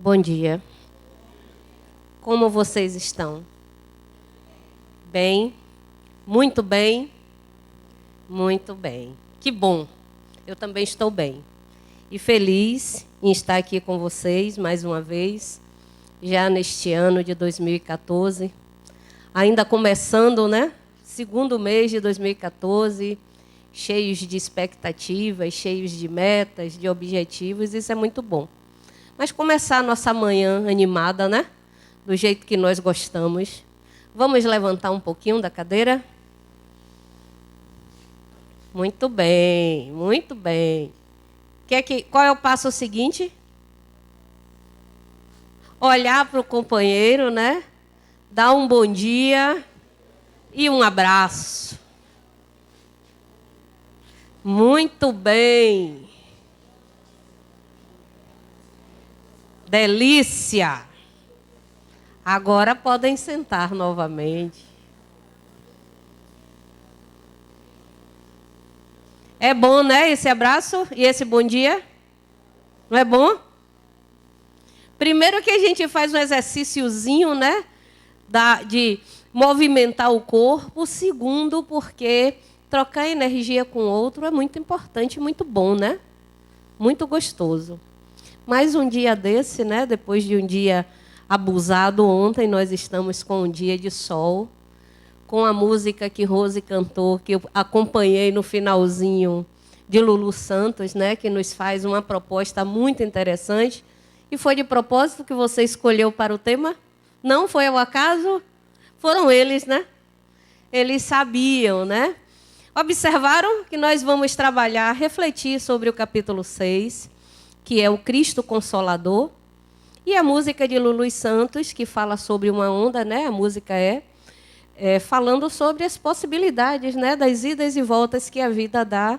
Bom dia. Como vocês estão? Bem? Muito bem? Muito bem. Que bom. Eu também estou bem. E feliz em estar aqui com vocês mais uma vez, já neste ano de 2014. Ainda começando, né? Segundo mês de 2014, cheios de expectativas, cheios de metas, de objetivos, isso é muito bom. Mas começar a nossa manhã animada, né? Do jeito que nós gostamos. Vamos levantar um pouquinho da cadeira? Muito bem, muito bem. Qual é o passo seguinte? Olhar para o companheiro, né? Dar um bom dia e um abraço. Muito bem. Delícia. Agora podem sentar novamente. É bom, né, esse abraço e esse bom dia? Não é bom? Primeiro que a gente faz um exercíciozinho, né, de movimentar o corpo. Segundo, porque trocar energia com o outro é muito importante, muito bom, né? Muito gostoso. Mais um dia desse, né, depois de um dia abusado ontem, nós estamos com um dia de sol, com a música que Rose cantou, que eu acompanhei no finalzinho de Lulu Santos, né, que nos faz uma proposta muito interessante. E foi de propósito que você escolheu para o tema? Não foi ao acaso? Foram eles, né? Eles sabiam, né? Observaram que nós vamos trabalhar, refletir sobre o capítulo 6, que é o Cristo Consolador, e a música de Lulu Santos, que fala sobre uma onda, né? A música falando sobre as possibilidades, né? Das idas e voltas que a vida dá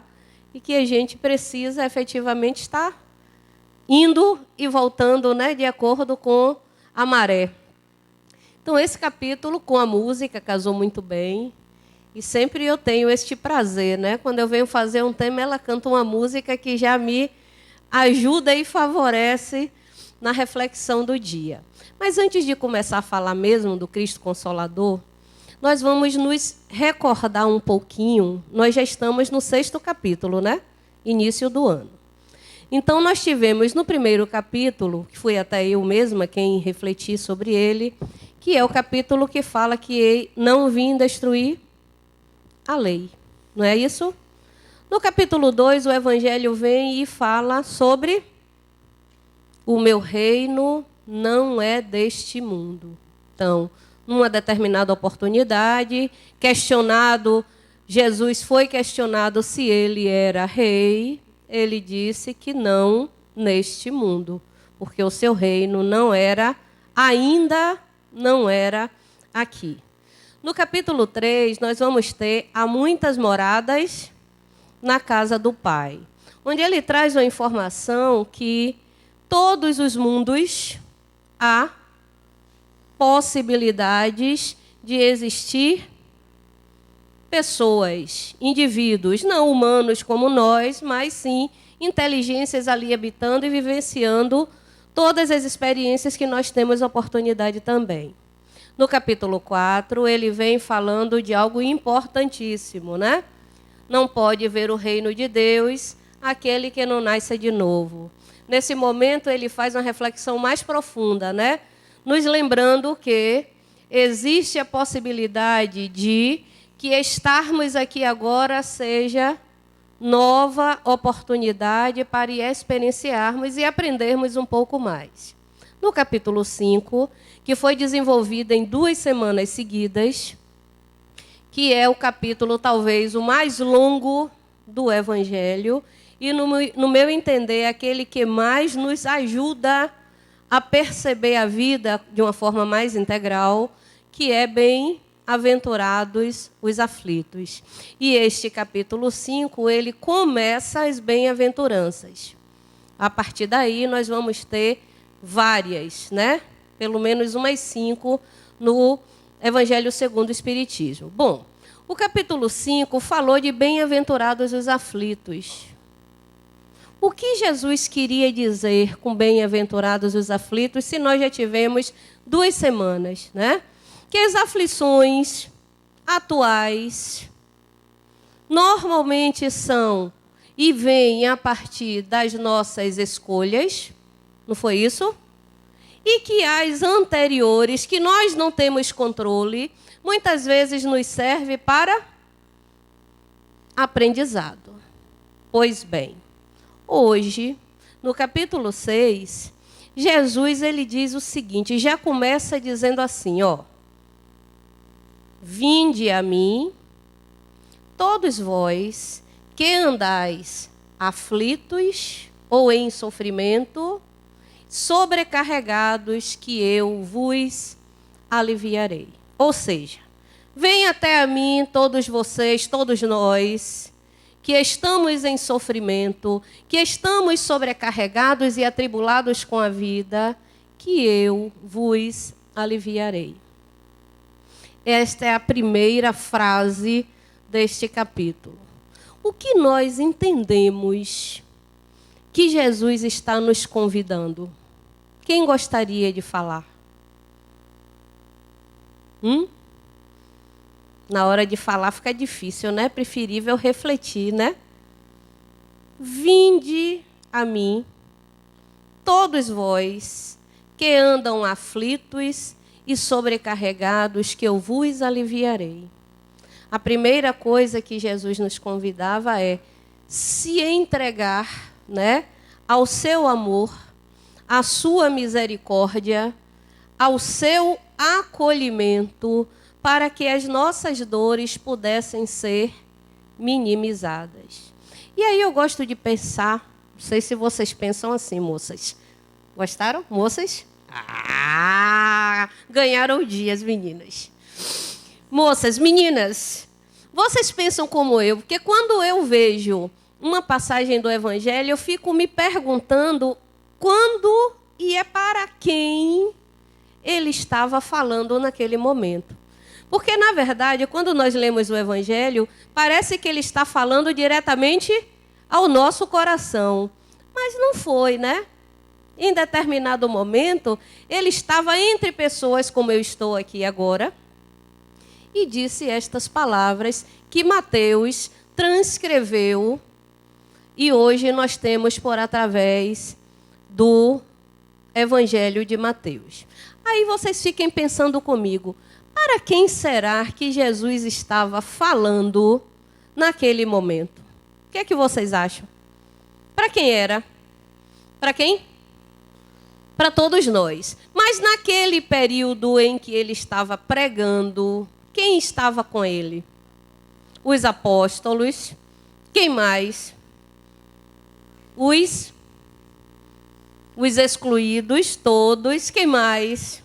e que a gente precisa efetivamente estar indo e voltando, né? De acordo com a maré. Então, esse capítulo com a música casou muito bem. E sempre eu tenho este prazer, né? Quando eu venho fazer um tema, ela canta uma música que já me ajuda e favorece na reflexão do dia. Mas antes de começar a falar mesmo do Cristo Consolador, nós vamos nos recordar um pouquinho. Nós já estamos no 6º capítulo, né? Início do ano. Então, nós tivemos no primeiro capítulo, que foi até eu mesma quem refleti sobre ele, que é o capítulo que fala que não vim destruir a lei. Não é isso? No capítulo 2, o Evangelho vem e fala sobre o meu reino não é deste mundo. Então, numa determinada oportunidade, Jesus foi questionado se ele era rei. Ele disse que não neste mundo, porque o seu reino ainda não era aqui. No capítulo 3, nós vamos ter há muitas moradas na casa do Pai, onde ele traz uma informação que todos os mundos há possibilidades de existir pessoas, indivíduos, não humanos como nós, mas sim inteligências ali habitando e vivenciando todas as experiências que nós temos oportunidade também. No capítulo 4, ele vem falando de algo importantíssimo, né? Não pode ver o reino de Deus aquele que não nasce de novo. Nesse momento, ele faz uma reflexão mais profunda, né? Nos lembrando que existe a possibilidade de que estarmos aqui agora seja nova oportunidade para experienciarmos e aprendermos um pouco mais. No capítulo 5, que foi desenvolvido em 2 semanas seguidas, que é o capítulo talvez o mais longo do Evangelho, e no meu entender, é aquele que mais nos ajuda a perceber a vida de uma forma mais integral, que é bem-aventurados os aflitos. E este capítulo 5, ele começa as bem-aventuranças. A partir daí, nós vamos ter várias, né? Pelo menos umas 5 no Evangelho segundo o Espiritismo. Bom, o capítulo 5 falou de bem-aventurados os aflitos. O que Jesus queria dizer com bem-aventurados os aflitos, se nós já tivemos 2 semanas, né? Que as aflições atuais normalmente são e vêm a partir das nossas escolhas, não foi isso? E que as anteriores, que nós não temos controle, muitas vezes nos serve para aprendizado. Pois bem, hoje, no capítulo 6, Jesus ele diz o seguinte, já começa dizendo assim, ó: Vinde a mim, todos vós que andais aflitos ou em sofrimento, sobrecarregados, que eu vos aliviarei. Ou seja, venham até a mim todos vocês, todos nós, que estamos em sofrimento, que estamos sobrecarregados e atribulados com a vida, que eu vos aliviarei. Esta é a primeira frase deste capítulo. O que nós entendemos que Jesus está nos convidando? Quem gostaria de falar? Na hora de falar fica difícil, né? Preferível refletir, né? Vinde a mim, todos vós que andam aflitos e sobrecarregados, que eu vos aliviarei. A primeira coisa que Jesus nos convidava é se entregar, né, ao seu amor, à sua misericórdia, ao seu acolhimento, para que as nossas dores pudessem ser minimizadas. E aí eu gosto de pensar, não sei se vocês pensam assim, moças. Gostaram, moças? Ganharam dias, meninas. Moças, meninas, vocês pensam como eu, porque quando eu vejo uma passagem do Evangelho, eu fico me perguntando quando e é para quem ele estava falando naquele momento. Porque, na verdade, quando nós lemos o Evangelho, parece que ele está falando diretamente ao nosso coração. Mas não foi, né? Em determinado momento, ele estava entre pessoas como eu estou aqui agora e disse estas palavras que Mateus transcreveu e hoje nós temos por através do Evangelho de Mateus. Aí vocês fiquem pensando comigo, para quem será que Jesus estava falando naquele momento? O que é que vocês acham? Para quem era? Para quem? Para todos nós. Mas naquele período em que ele estava pregando, quem estava com ele? Os apóstolos. Quem mais? Os excluídos, todos. Quem mais?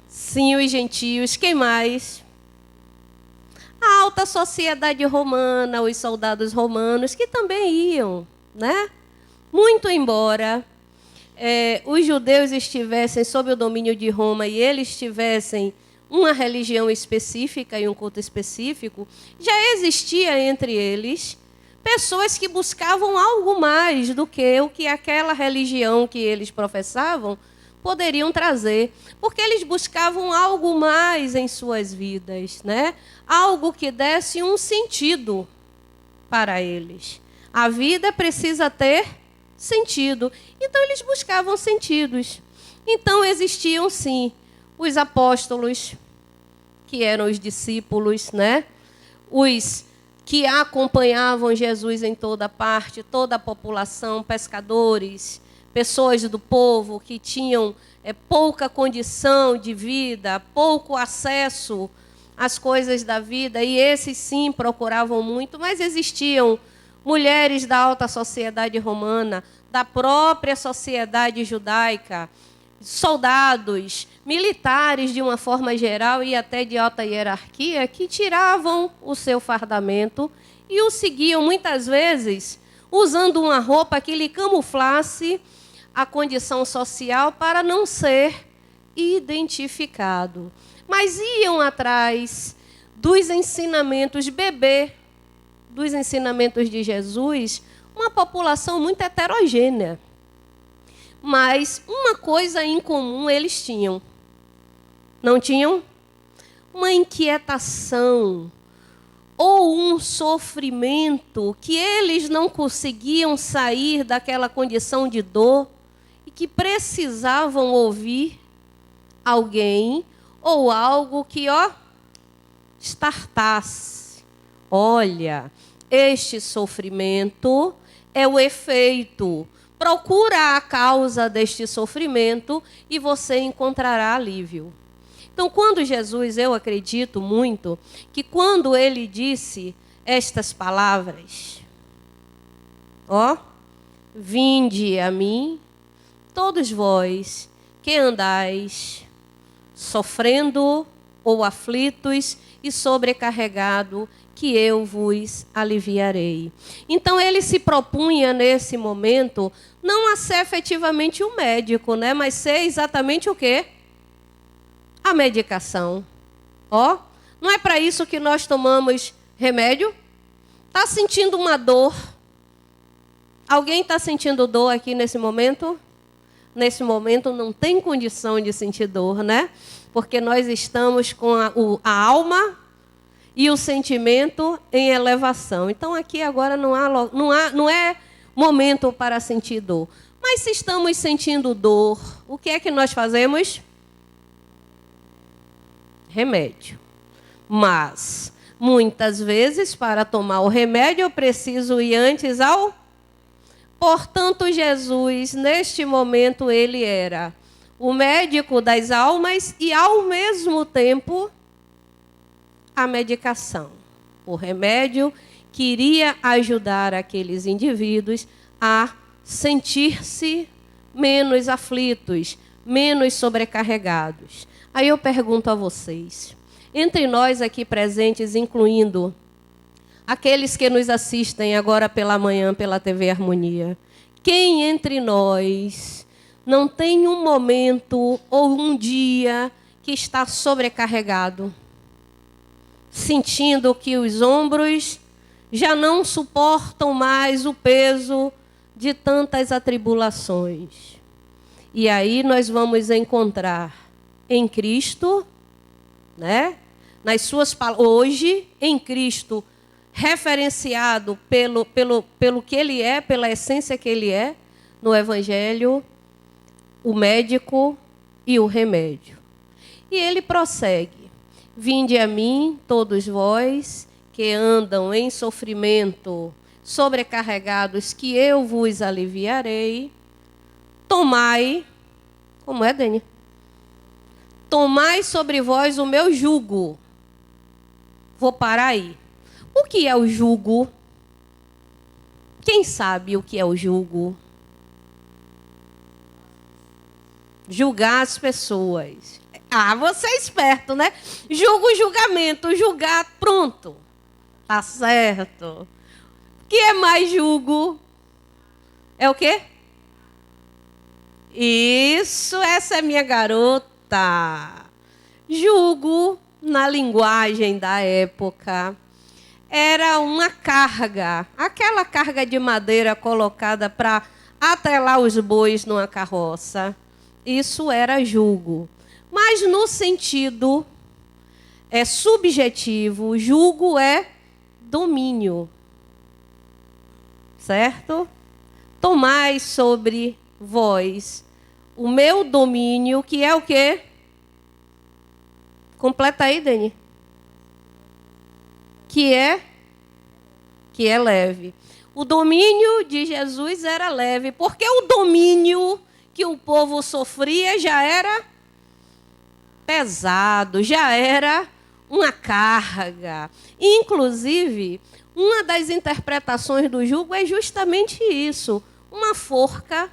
Sim, os gentios. Quem mais? A alta sociedade romana, os soldados romanos, que também iam, né? Muito embora os judeus estivessem sob o domínio de Roma e eles tivessem uma religião específica e um culto específico, já existia entre eles pessoas que buscavam algo mais do que o que aquela religião que eles professavam poderiam trazer, porque eles buscavam algo mais em suas vidas, né? Algo que desse um sentido para eles. A vida precisa ter sentido. Então, eles buscavam sentidos. Então, existiam, sim, os apóstolos, que eram os discípulos, né? Os que acompanhavam Jesus em toda parte, toda a população, pescadores, pessoas do povo que tinham pouca condição de vida, pouco acesso às coisas da vida, e esses, sim, procuravam muito, mas existiam mulheres da alta sociedade romana, da própria sociedade judaica, soldados, militares de uma forma geral e até de alta hierarquia, que tiravam o seu fardamento e o seguiam muitas vezes usando uma roupa que lhe camuflasse a condição social para não ser identificado. Mas iam atrás dos ensinamentos, beber dos ensinamentos de Jesus uma população muito heterogênea. Mas uma coisa em comum eles tinham. Não tinham? Uma inquietação ou um sofrimento que eles não conseguiam sair daquela condição de dor e que precisavam ouvir alguém ou algo que, estartasse. Olha, este sofrimento é o efeito. Procura a causa deste sofrimento e você encontrará alívio. Então, quando Jesus, eu acredito muito, que quando ele disse estas palavras, vinde a mim, todos vós que andais sofrendo ou aflitos e sobrecarregado, que eu vos aliviarei. Então, ele se propunha nesse momento não a ser efetivamente um médico, né? Mas ser exatamente o quê? A medicação. Não é para isso que nós tomamos remédio? Está sentindo uma dor? Alguém está sentindo dor aqui nesse momento? Nesse momento não tem condição de sentir dor, né? Porque nós estamos com a alma e o sentimento em elevação. Então aqui agora não é momento para sentir dor. Mas se estamos sentindo dor, o que é que nós fazemos? Remédio. Mas, muitas vezes, para tomar o remédio, eu preciso ir antes ao... Portanto, Jesus, neste momento, ele era o médico das almas e, ao mesmo tempo, a medicação. O remédio que iria ajudar aqueles indivíduos a sentir-se menos aflitos, menos sobrecarregados. Aí eu pergunto a vocês, entre nós aqui presentes, incluindo aqueles que nos assistem agora pela manhã pela TV Harmonia, quem entre nós não tem um momento ou um dia que está sobrecarregado, sentindo que os ombros já não suportam mais o peso de tantas atribulações? E aí nós vamos encontrar em Cristo, né? Nas suas palavras, hoje, em Cristo, referenciado pelo que ele é, pela essência que ele é, no Evangelho, o médico e o remédio. E ele prossegue: vinde a mim, todos vós que andam em sofrimento, sobrecarregados, que eu vos aliviarei. Tomai, como é, Dani? Tomai sobre vós o meu jugo. Vou parar aí. O que é o jugo? Quem sabe o que é o jugo? Julgar as pessoas. Você é esperto, né? Julgo, julgamento, julgar, pronto. Tá certo. O que é mais jugo? É o quê? Isso, essa é minha garota. Jugo, na linguagem da época, era uma carga, aquela carga de madeira colocada para atrelar os bois numa carroça. Isso era jugo. Mas no sentido subjetivo, jugo é domínio. Certo? Tomai sobre vós o meu domínio, que é o quê? Completa aí, Dani. Que é leve. O domínio de Jesus era leve, porque o domínio que o povo sofria já era pesado, já era uma carga. Inclusive, uma das interpretações do jugo é justamente isso, uma forca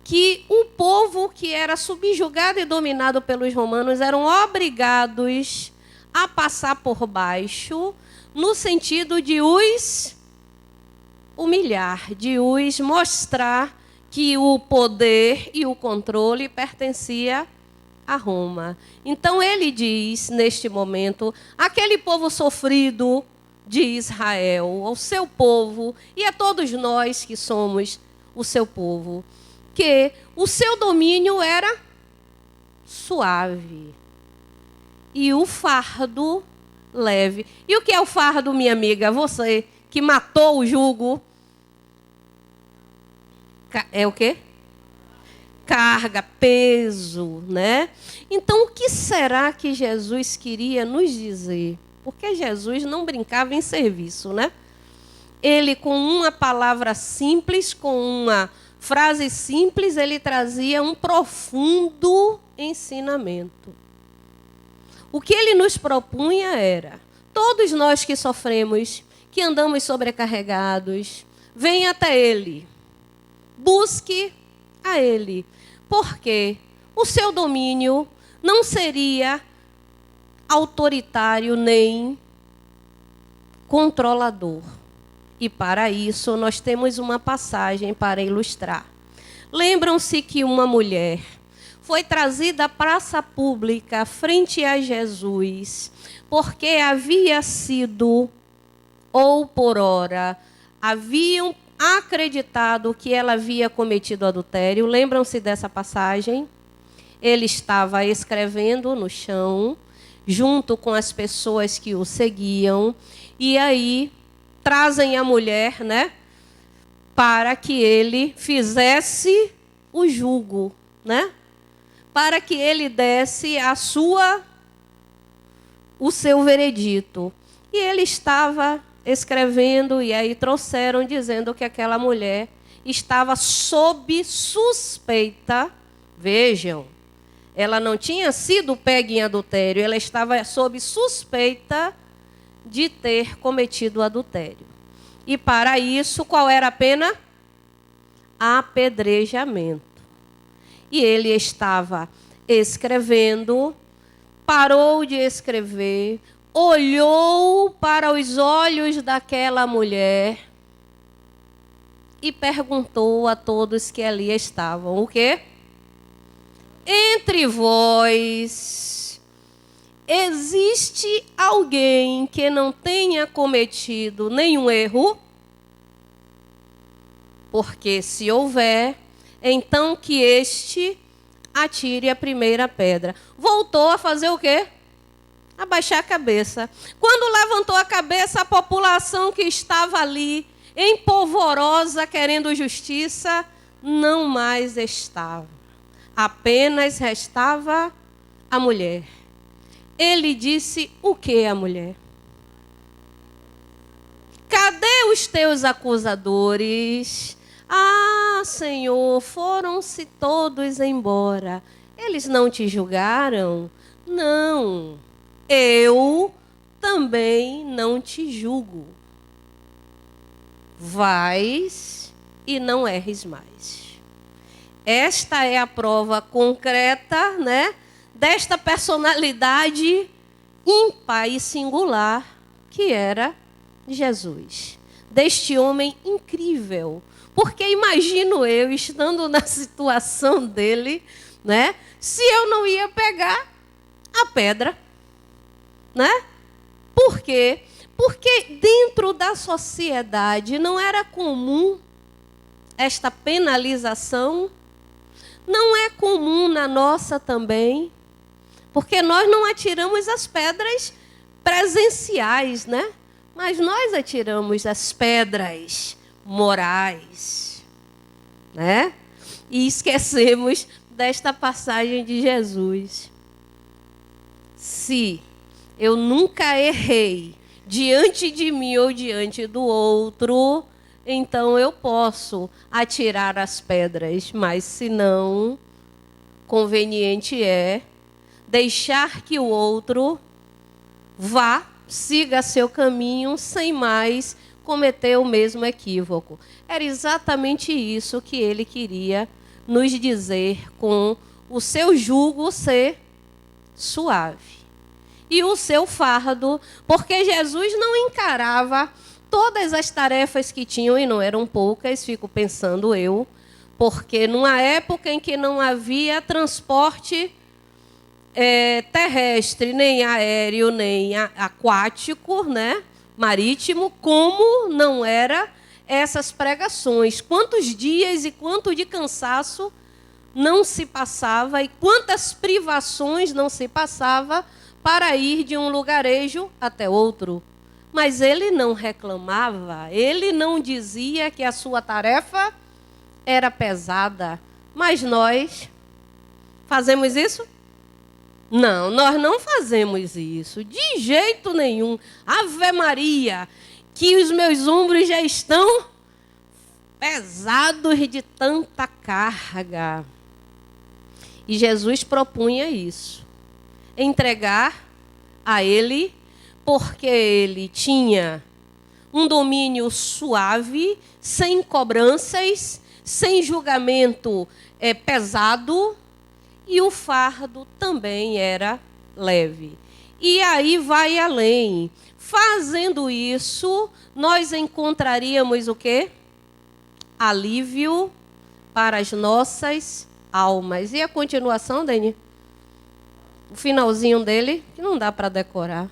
que o povo que era subjugado e dominado pelos romanos eram obrigados a passar por baixo, no sentido de os humilhar, de os mostrar que o poder e o controle pertencia a Roma. Então ele diz, neste momento, aquele povo sofrido, de Israel, ao seu povo e a todos nós que somos o seu povo, que o seu domínio era suave e o fardo leve. E o que é o fardo, minha amiga? Você que matou o jugo. É o quê? Carga, peso, né? Então, o que será que Jesus queria nos dizer? Porque Jesus não brincava em serviço, né? Ele, com uma palavra simples, com uma frase simples, ele trazia um profundo ensinamento. O que ele nos propunha era: todos nós que sofremos, que andamos sobrecarregados, venha até ele. Busque a ele. Porque o seu domínio não seria autoritário nem controlador. E para isso nós temos uma passagem para ilustrar. Lembram-se que uma mulher foi trazida à praça pública frente a Jesus, porque havia sido, ou por ora, haviam acreditado que ela havia cometido adultério. Lembram-se dessa passagem? Ele estava escrevendo no chão, junto com as pessoas que o seguiam, e aí trazem a mulher, né, para que ele fizesse o julgo, né? Para que ele desse o seu veredito. E ele estava escrevendo, e aí trouxeram dizendo que aquela mulher estava sob suspeita. Vejam, ela não tinha sido pega em adultério, ela estava sob suspeita de ter cometido adultério. E para isso, qual era a pena? Apedrejamento. E ele estava escrevendo, parou de escrever, olhou para os olhos daquela mulher e perguntou a todos que ali estavam: o quê? Entre vós, existe alguém que não tenha cometido nenhum erro? Porque se houver, então que este atire a primeira pedra. Voltou a fazer o quê? Abaixar a cabeça. Quando levantou a cabeça, a população que estava ali, empolvorosa, querendo justiça, não mais estava. Apenas restava a mulher. Ele disse: o que a mulher? Cadê os teus acusadores? Ah, Senhor, foram-se todos embora. Eles não te julgaram? Não. Eu também não te julgo. Vais e não erres mais. Esta é a prova concreta, né, desta personalidade ímpar e singular que era Jesus. Deste homem incrível. Porque imagino eu, estando na situação dele, né, se eu não ia pegar a pedra, né? Por quê? Porque dentro da sociedade não era comum esta penalização. Não é comum na nossa também, porque nós não atiramos as pedras presenciais, né? Mas nós atiramos as pedras morais, né? E esquecemos desta passagem de Jesus. Se eu nunca errei diante de mim ou diante do outro, então eu posso atirar as pedras, mas se não, conveniente é deixar que o outro vá, siga seu caminho, sem mais cometer o mesmo equívoco. Era exatamente isso que ele queria nos dizer, com o seu jugo ser suave e o seu fardo, porque Jesus não encarava todas as tarefas que tinham, e não eram poucas, fico pensando eu, porque numa época em que não havia transporte terrestre, nem aéreo, nem aquático, né? marítimo, como não era essas pregações. Quantos dias e quanto de cansaço não se passava e quantas privações não se passava para ir de um lugarejo até outro. Mas ele não reclamava, ele não dizia que a sua tarefa era pesada. Mas nós fazemos isso? Não, nós não fazemos isso, de jeito nenhum. Ave Maria, que os meus ombros já estão pesados de tanta carga. E Jesus propunha isso, entregar a ele, porque ele tinha um domínio suave, sem cobranças, sem julgamento pesado, e o fardo também era leve. E aí vai além. Fazendo isso, nós encontraríamos o quê? Alívio para as nossas almas. E a continuação, Dani? O finalzinho dele, que não dá para decorar.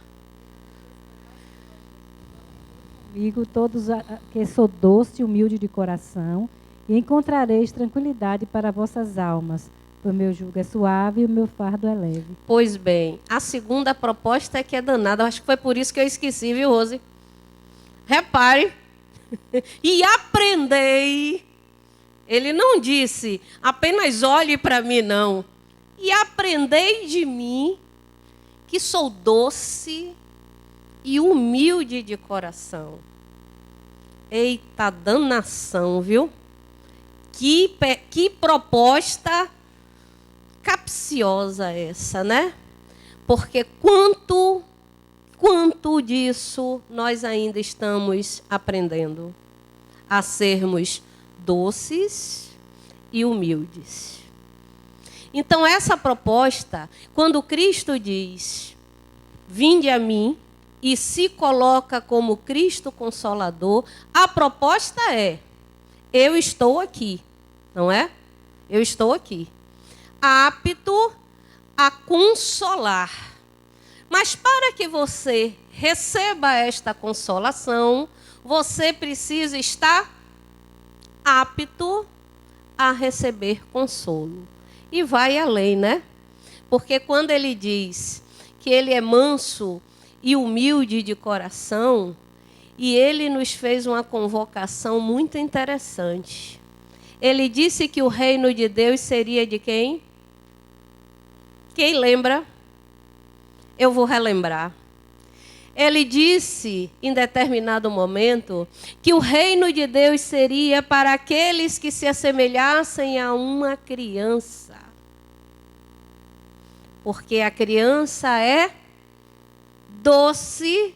Comigo todos que sou doce e humilde de coração, e encontrareis tranquilidade para vossas almas. O meu jugo é suave e o meu fardo é leve. Pois bem, a segunda proposta é que é danada. Acho que foi por isso que eu esqueci, viu, Rose? Repare. E aprendei. Ele não disse, apenas olhe para mim, não. E aprendei de mim, que sou doce e humilde de coração. Eita danação, viu? Que proposta capciosa essa, né? Porque quanto disso nós ainda estamos aprendendo a sermos doces e humildes. Então essa proposta, quando Cristo diz, vinde a mim, e se coloca como Cristo Consolador, a proposta é, eu estou aqui, não é? Eu estou aqui, apto a consolar. Mas para que você receba esta consolação, você precisa estar apto a receber consolo. E vai além, né? Porque quando ele diz que ele é manso e humilde de coração, e ele nos fez uma convocação muito interessante. Ele disse que o reino de Deus seria de quem? Quem lembra? Eu vou relembrar. Ele disse, em determinado momento, que o reino de Deus seria para aqueles que se assemelhassem a uma criança. Porque a criança é doce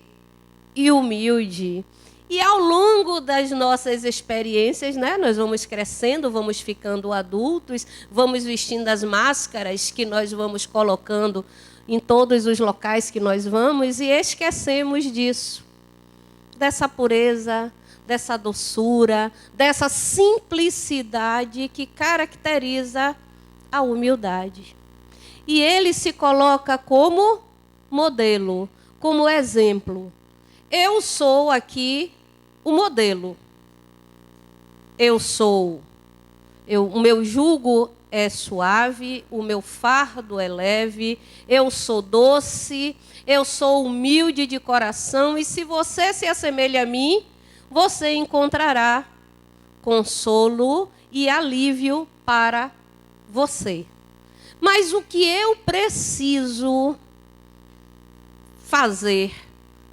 e humilde. E ao longo das nossas experiências, né, nós vamos crescendo, vamos ficando adultos, vamos vestindo as máscaras que nós vamos colocando em todos os locais que nós vamos e esquecemos disso, dessa pureza, dessa doçura, dessa simplicidade que caracteriza a humildade. E ele se coloca como modelo, como exemplo. Eu sou aqui o modelo. O meu jugo é suave, o meu fardo é leve, eu sou doce, eu sou humilde de coração, e se você se assemelha a mim, você encontrará consolo e alívio para você. Mas o que eu preciso fazer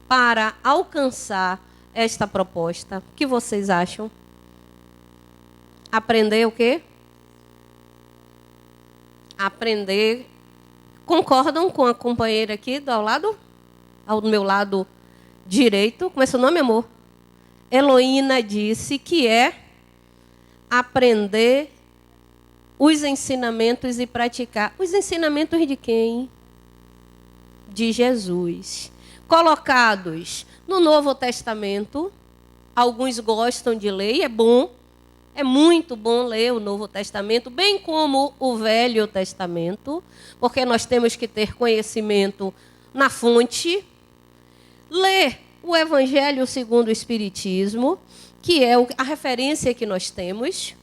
para alcançar esta proposta? O que vocês acham? Aprender o quê? Aprender. Concordam com a companheira aqui do lado? Ao meu lado direito. Como é seu nome, amor? Heloína disse que é aprender os ensinamentos e praticar. Os ensinamentos de quem? De Jesus. Colocados no Novo Testamento. Alguns gostam de ler, e é bom. É muito bom ler o Novo Testamento, bem como o Velho Testamento, porque nós temos que ter conhecimento na fonte. Ler o Evangelho segundo o Espiritismo, que é a referência que nós temos,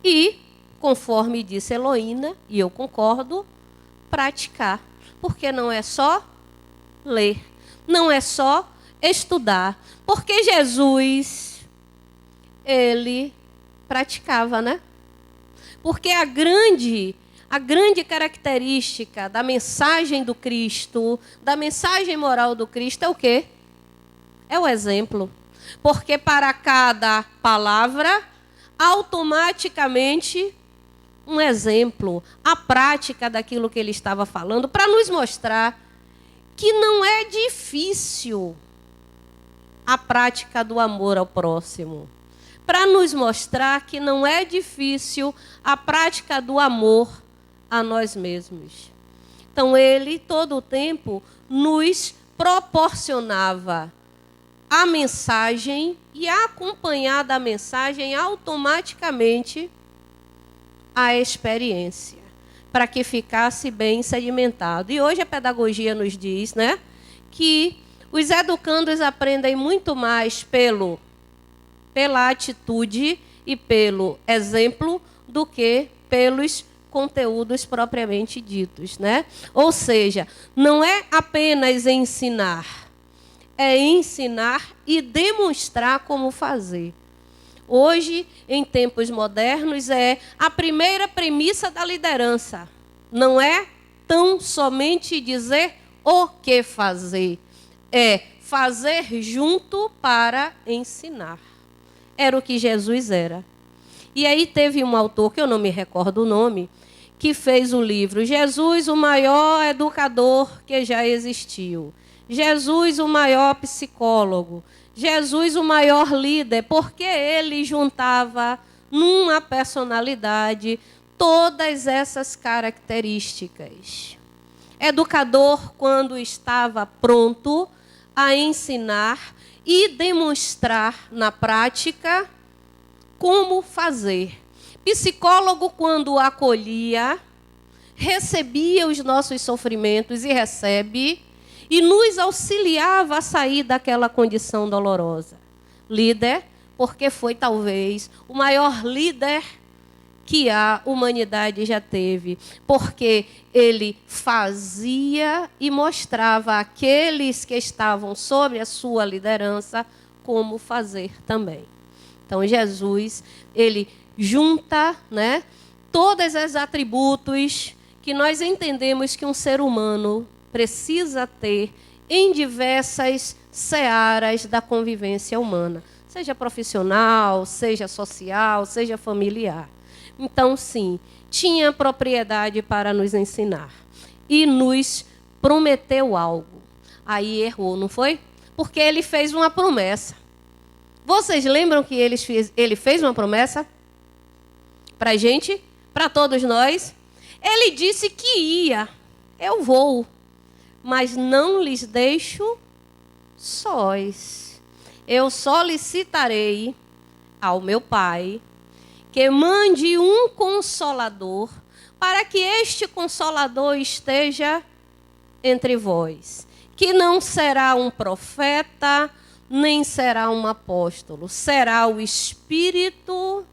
e, conforme disse Heloína, e eu concordo, praticar. Porque não é só ler, não é só estudar. Porque Jesus, ele praticava, né? Porque a grande característica da mensagem do Cristo, da mensagem moral do Cristo é o quê? É o exemplo. Porque para cada palavra, automaticamente, um exemplo, a prática daquilo que ele estava falando, para nos mostrar que não é difícil a prática do amor ao próximo. Para nos mostrar que não é difícil a prática do amor a nós mesmos. Então, ele, todo o tempo, nos proporcionava a mensagem e, acompanhada a mensagem, automaticamente a experiência, para que ficasse bem sedimentado. E hoje a pedagogia nos diz, né, que os educandos aprendem muito mais pela atitude e pelo exemplo do que pelos conteúdos propriamente ditos, né? Ou seja, não é apenas ensinar, é ensinar e demonstrar como fazer. Hoje, em tempos modernos, é a primeira premissa da liderança. Não é tão somente dizer o que fazer, é fazer junto para ensinar. Era o que Jesus era. E aí teve um autor, que eu não me recordo o nome, que fez o livro Jesus, o maior educador que já existiu. Jesus, o maior psicólogo. Jesus, o maior líder, porque ele juntava numa personalidade todas essas características. Educador, quando estava pronto a ensinar e demonstrar na prática como fazer. Psicólogo, quando acolhia, recebia os nossos sofrimentos e recebe, e nos auxiliava a sair daquela condição dolorosa. Líder, porque foi talvez o maior líder que a humanidade já teve, porque ele fazia e mostrava àqueles que estavam sob a sua liderança como fazer também. Então, Jesus, ele junta, né, todos os atributos que nós entendemos que um ser humano precisa ter em diversas searas da convivência humana, seja profissional, seja social, seja familiar. Então, sim, tinha propriedade para nos ensinar e nos prometeu algo. Aí errou, não foi? Porque ele fez uma promessa. Vocês lembram que ele fez uma promessa para a gente, para todos nós? Ele disse que ia, eu vou, mas não lhes deixo sós. Eu solicitarei ao meu Pai que mande um consolador, para que este consolador esteja entre vós, que não será um profeta, nem será um apóstolo, será o Espírito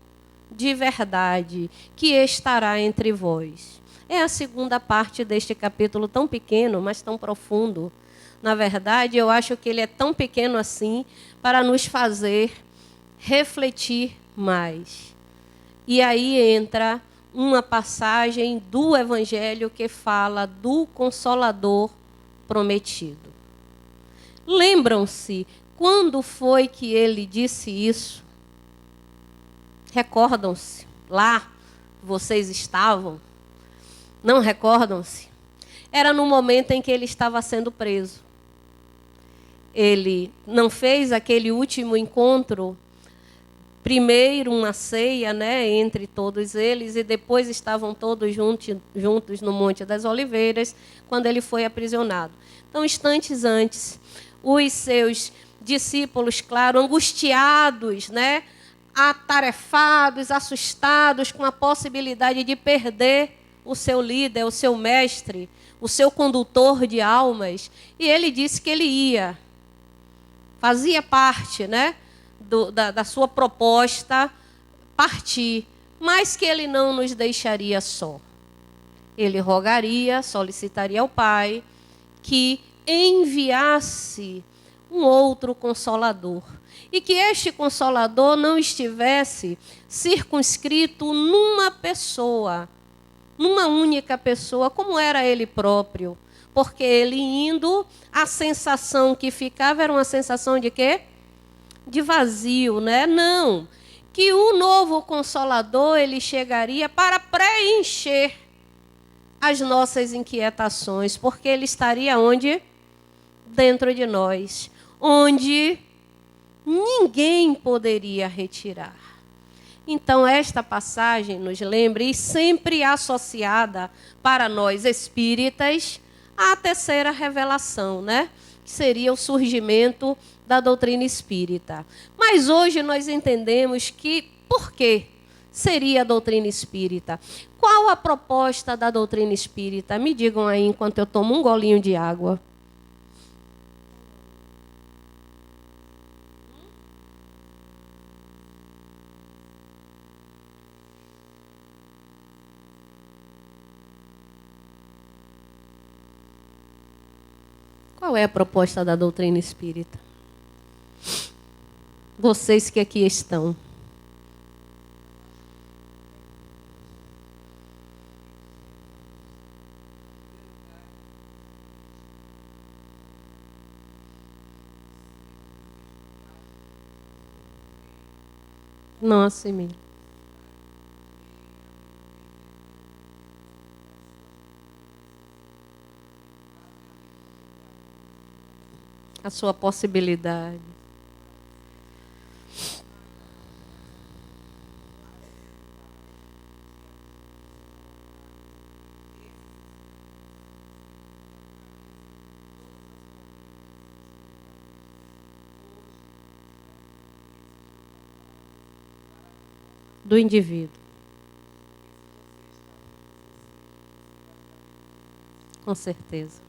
de verdade que estará entre vós. É a segunda parte deste capítulo, tão pequeno, mas tão profundo. Na verdade, eu acho que ele é tão pequeno assim para nos fazer refletir mais. E aí entra uma passagem do Evangelho que fala do Consolador prometido. Lembram-se quando foi que ele disse isso? Recordam-se? Lá vocês estavam? Não recordam-se? Era no momento em que ele estava sendo preso. Ele não fez aquele último encontro, primeiro uma ceia, né, entre todos eles, e depois estavam todos juntos no Monte das Oliveiras, quando ele foi aprisionado. Então, instantes antes, os seus discípulos, claro, angustiados, né, atarefados, assustados com a possibilidade de perder o seu líder, o seu mestre, o seu condutor de almas. E ele disse que ele ia. fazia parte, né, da sua proposta partir, mas que ele não nos deixaria só. Ele rogaria, solicitaria ao Pai que enviasse um outro Consolador. E que este Consolador não estivesse circunscrito numa pessoa, numa única pessoa, como era ele próprio. Porque ele indo, a sensação que ficava era uma sensação de quê? De vazio, né? Não. Que o novo Consolador, ele chegaria para preencher as nossas inquietações, porque ele estaria onde? Dentro de nós, onde ninguém poderia retirar. Então, esta passagem nos lembra, e sempre associada para nós espíritas, à terceira revelação, né? Que seria o surgimento da doutrina espírita. Mas hoje nós entendemos que, por que seria a doutrina espírita? Qual a proposta da doutrina espírita? Me digam aí enquanto eu tomo um golinho de água. Qual é a proposta da doutrina espírita? Vocês que aqui estão. Não assimile. A sua possibilidade. Do indivíduo. Com certeza.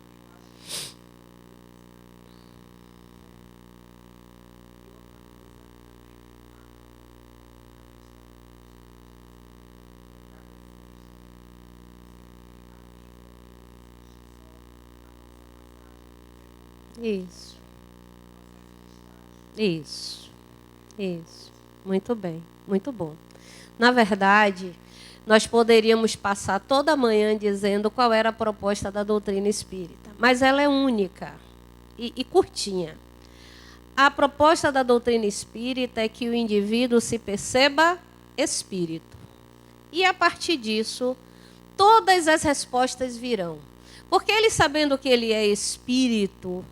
Isso. Isso. Isso. Muito bem. Muito bom. Na verdade, nós poderíamos passar toda a manhã dizendo qual era a proposta da doutrina espírita, mas ela é única e curtinha. A proposta da doutrina espírita é que o indivíduo se perceba espírito. E a partir disso, todas as respostas virão. Porque ele, sabendo que ele é espírito,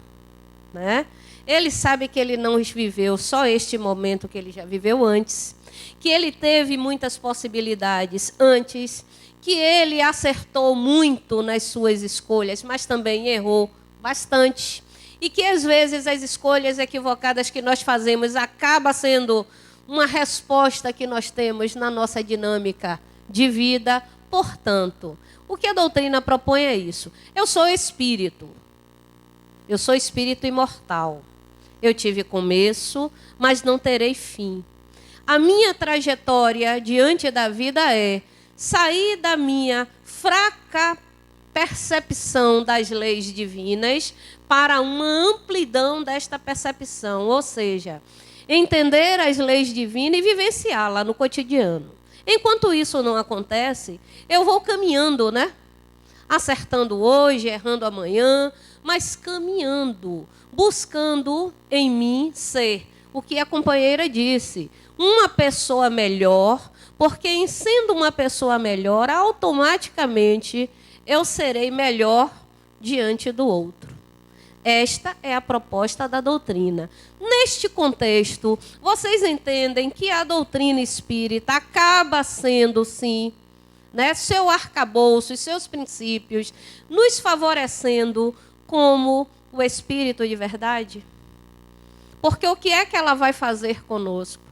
né? Ele sabe que ele não viveu só este momento que ele já viveu antes, que ele teve muitas possibilidades antes, que ele acertou muito nas suas escolhas, mas também errou bastante. E que às vezes as escolhas equivocadas que nós fazemos acaba sendo uma resposta que nós temos na nossa dinâmica de vida. Portanto, o que a doutrina propõe é isso. Eu sou espírito. Eu sou espírito imortal. Eu tive começo, mas não terei fim. A minha trajetória diante da vida é sair da minha fraca percepção das leis divinas para uma amplidão desta percepção, ou seja, entender as leis divinas e vivenciá-la no cotidiano. Enquanto isso não acontece, eu vou caminhando, né? Acertando hoje, errando amanhã, mas caminhando, buscando em mim ser o que a companheira disse, uma pessoa melhor, porque em sendo uma pessoa melhor, automaticamente eu serei melhor diante do outro. Esta é a proposta da doutrina. Neste contexto, vocês entendem que a doutrina espírita acaba sendo, sim, né, seu arcabouço e seus princípios, nos favorecendo como o espírito de verdade? Porque o que é que ela vai fazer conosco?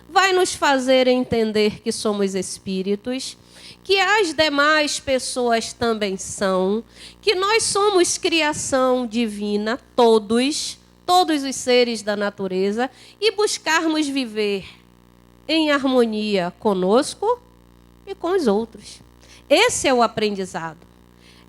Vai nos fazer entender que somos espíritos, que as demais pessoas também são, que nós somos criação divina, todos, todos os seres da natureza e buscarmos viver em harmonia conosco e com os outros. Esse é o aprendizado.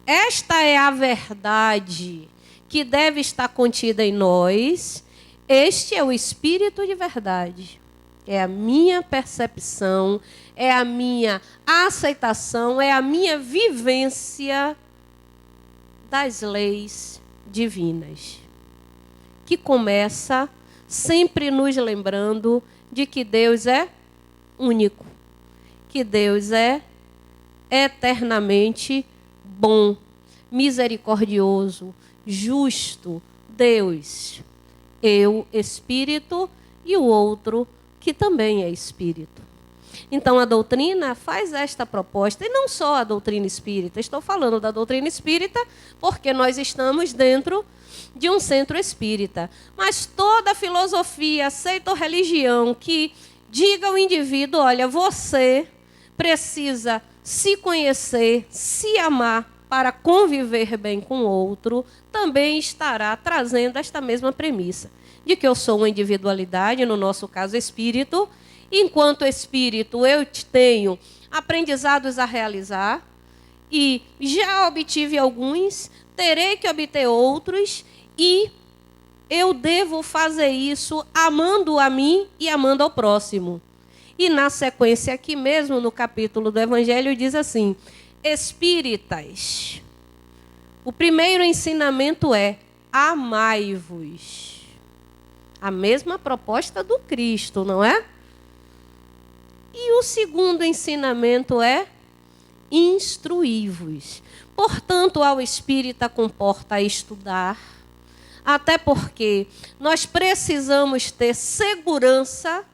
Esta é a verdade que deve estar contida em nós. Este é o espírito de verdade. É a minha percepção, é a minha aceitação, é a minha vivência das leis divinas, que começa sempre nos lembrando de que Deus é único, que Deus é eternamente bom, misericordioso, justo. Deus, eu, espírito, e o outro que também é espírito. Então, a doutrina faz esta proposta, e não só a doutrina espírita. Estou falando da doutrina espírita porque nós estamos dentro de um centro espírita. Mas toda filosofia, seita ou religião que diga ao indivíduo, olha, você precisa se conhecer, se amar para conviver bem com o outro, também estará trazendo esta mesma premissa, de que eu sou uma individualidade, no nosso caso espírito. Enquanto espírito, eu tenho aprendizados a realizar e já obtive alguns, terei que obter outros e eu devo fazer isso amando a mim e amando ao próximo. E na sequência aqui mesmo, no capítulo do Evangelho, diz assim, espíritas, o primeiro ensinamento é amai-vos. A mesma proposta do Cristo, não é? E o segundo ensinamento é instruí-vos. Portanto, ao espírita comporta estudar, até porque nós precisamos ter segurança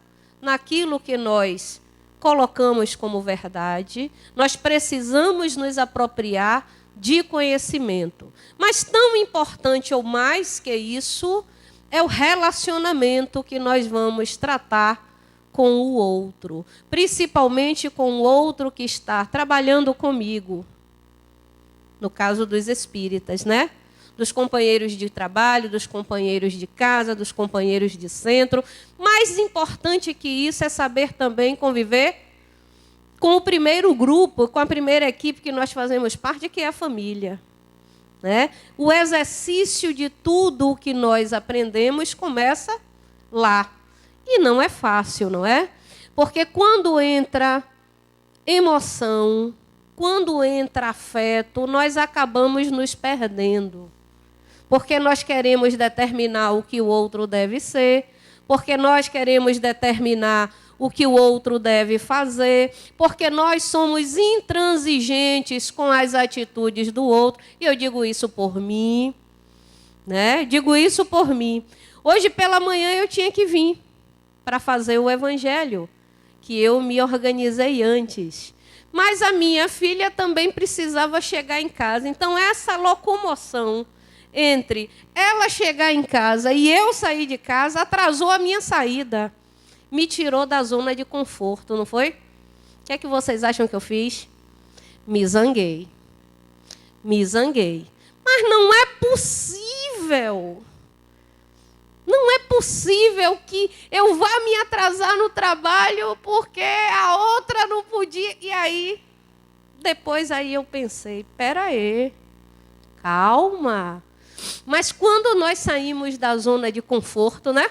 naquilo que nós colocamos como verdade, nós precisamos nos apropriar de conhecimento. Mas tão importante ou mais que isso é o relacionamento que nós vamos tratar com o outro, principalmente com o outro que está trabalhando comigo, no caso dos espíritas, né? Dos companheiros de trabalho, dos companheiros de casa, dos companheiros de centro. Mais importante que isso é saber também conviver com o primeiro grupo, com a primeira equipe que nós fazemos parte, que é a família, né? O exercício de tudo o que nós aprendemos começa lá. E não é fácil, não é? Porque quando entra emoção, quando entra afeto, nós acabamos nos perdendo. Porque nós queremos determinar o que o outro deve ser, porque nós queremos determinar o que o outro deve fazer, porque nós somos intransigentes com as atitudes do outro. E eu digo isso por mim, né? Digo isso por mim. Hoje pela manhã eu tinha que vir para fazer o evangelho, que eu me organizei antes. Mas a minha filha também precisava chegar em casa. Então, essa locomoção entre ela chegar em casa e eu sair de casa atrasou a minha saída. Me tirou da zona de conforto, não foi? O que é que vocês acham que eu fiz? Me zanguei. Me zanguei. Mas não é possível. Não é possível que eu vá me atrasar no trabalho porque a outra não podia. E aí, depois aí eu pensei, espera aí, calma. Mas quando nós saímos da zona de conforto, né?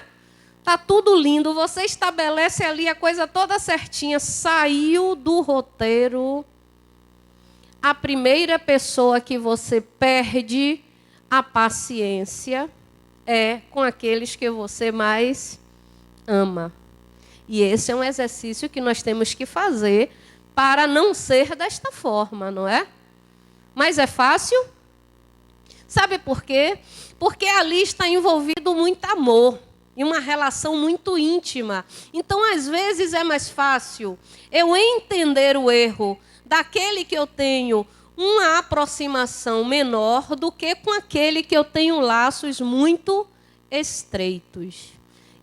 Tá tudo lindo, você estabelece ali a coisa toda certinha, saiu do roteiro. A primeira pessoa que você perde a paciência é com aqueles que você mais ama. E esse é um exercício que nós temos que fazer para não ser desta forma, não é? Mas é fácil? Sabe por quê? Porque ali está envolvido muito amor e uma relação muito íntima. Então, às vezes, é mais fácil eu entender o erro daquele que eu tenho uma aproximação menor do que com aquele que eu tenho laços muito estreitos.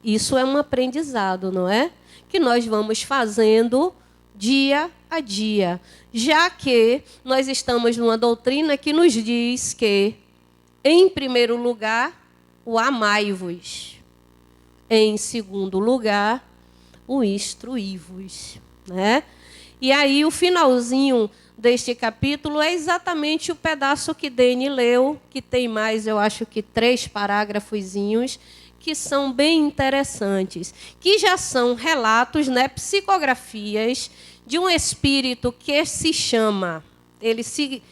Isso é um aprendizado, não é? Que nós vamos fazendo dia a dia, já que nós estamos numa doutrina que nos diz que, em primeiro lugar, o amai-vos. Em segundo lugar, o instruí-vos, né? E aí o finalzinho deste capítulo é exatamente o pedaço que Dene leu, que tem mais, eu acho que 3 parágrafozinhos, que são bem interessantes, que já são relatos, né, psicografias de um espírito que se chama, ele se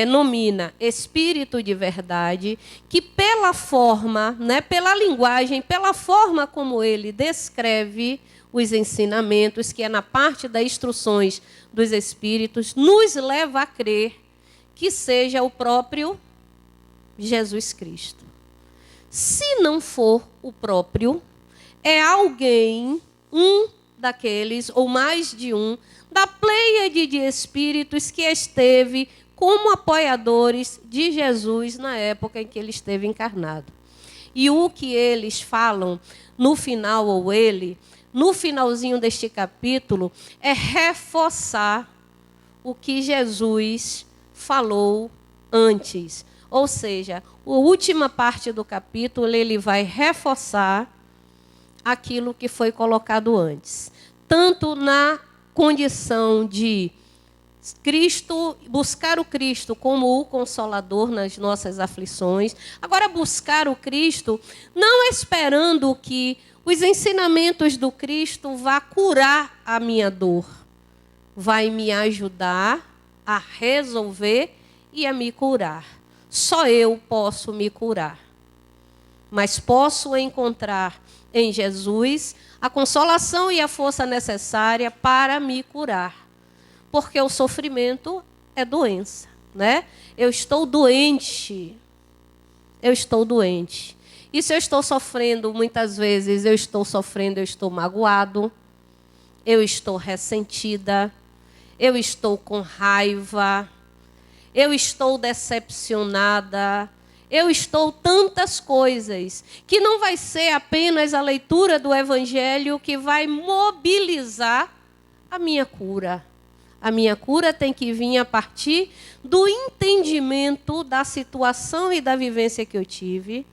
nomina Espírito de Verdade, que pela forma, né, pela linguagem, pela forma como ele descreve os ensinamentos, que é na parte das instruções dos Espíritos, nos leva a crer que seja o próprio Jesus Cristo. Se não for o próprio, é alguém, um daqueles, ou mais de um, da pleiade de espíritos que esteve como apoiadores de Jesus na época em que ele esteve encarnado. E o que eles falam no final, ou ele, no finalzinho deste capítulo, é reforçar o que Jesus falou antes. Ou seja, a última parte do capítulo, ele vai reforçar aquilo que foi colocado antes. Tanto na condição de Cristo, buscar o Cristo como o Consolador nas nossas aflições. Agora, buscar o Cristo não esperando que os ensinamentos do Cristo vá curar a minha dor. Vai me ajudar a resolver e a me curar. Só eu posso me curar. Mas posso encontrar em Jesus a consolação e a força necessária para me curar. Porque o sofrimento é doença, né? Eu estou doente. Eu estou doente. E se eu estou sofrendo, muitas vezes eu estou magoado, eu estou ressentida, eu estou com raiva, eu estou decepcionada, eu estou tantas coisas, que não vai ser apenas a leitura do Evangelho que vai mobilizar a minha cura. A minha cura tem que vir a partir do entendimento da situação e da vivência que eu tive,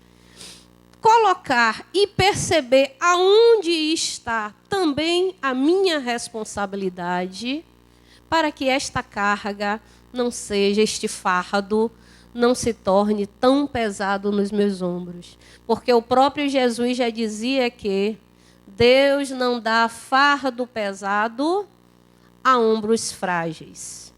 colocar e perceber aonde está também a minha responsabilidade para que esta carga não seja, este fardo, não se torne tão pesado nos meus ombros. Porque o próprio Jesus já dizia que Deus não dá fardo pesado a ombros frágeis.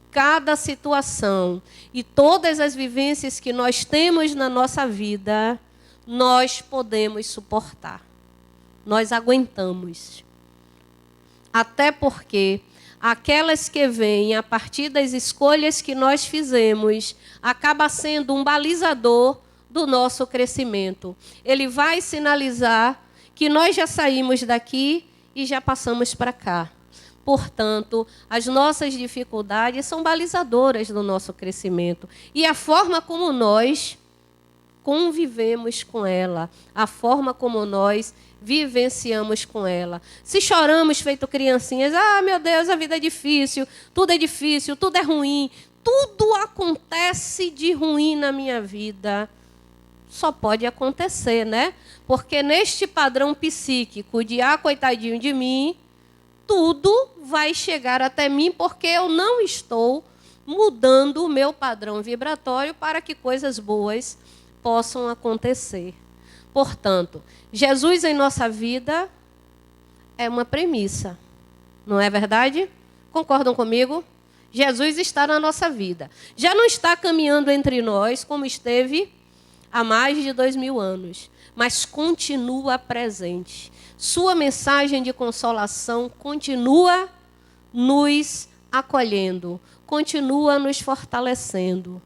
Cada situação e todas as vivências que nós temos na nossa vida, nós podemos suportar. Nós aguentamos. Até porque aquelas que vêm a partir das escolhas que nós fizemos, acaba sendo um balizador do nosso crescimento. Ele vai sinalizar que nós já saímos daqui e já passamos para cá. Portanto, as nossas dificuldades são balizadoras do nosso crescimento. E a forma como nós convivemos com ela, a forma como nós vivenciamos com ela. Se choramos feito criancinhas, meu Deus, a vida é difícil, tudo é ruim, tudo acontece de ruim na minha vida. Só pode acontecer, né? Porque neste padrão psíquico de coitadinho de mim, tudo vai chegar até mim porque eu não estou mudando o meu padrão vibratório para que coisas boas possam acontecer. Portanto, Jesus em nossa vida é uma premissa. Não é verdade? Concordam comigo? Jesus está na nossa vida. Já não está caminhando entre nós como esteve há mais de 2000 anos, mas continua presente. Sua mensagem de consolação continua nos acolhendo, continua nos fortalecendo.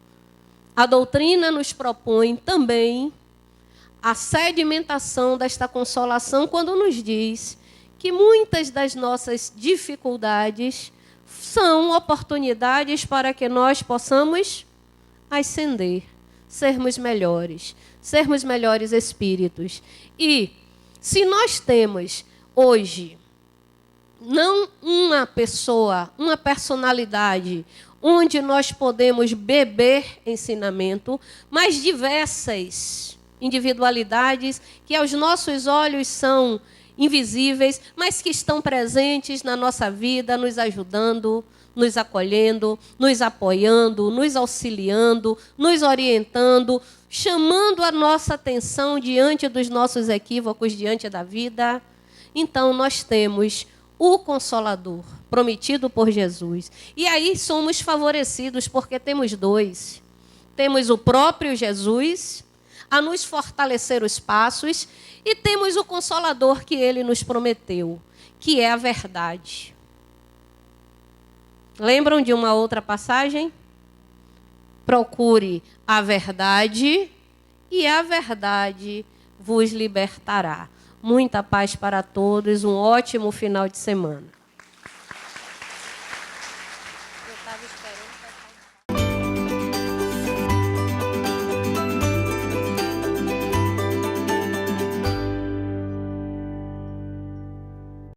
A doutrina nos propõe também a sedimentação desta consolação quando nos diz que muitas das nossas dificuldades são oportunidades para que nós possamos ascender, sermos melhores espíritos. E se nós temos hoje não uma pessoa, uma personalidade onde nós podemos beber ensinamento, mas diversas individualidades que aos nossos olhos são invisíveis, mas que estão presentes na nossa vida, nos ajudando, nos acolhendo, nos apoiando, nos auxiliando, nos orientando, chamando a nossa atenção diante dos nossos equívocos, diante da vida. Então, nós temos o Consolador, prometido por Jesus. E aí somos favorecidos, porque temos dois. Temos o próprio Jesus a nos fortalecer os passos e temos o Consolador que ele nos prometeu, que é a verdade. Lembram de uma outra passagem? Procure a verdade e a verdade vos libertará. Muita paz para todos, um ótimo final de semana. Eu estava esperando.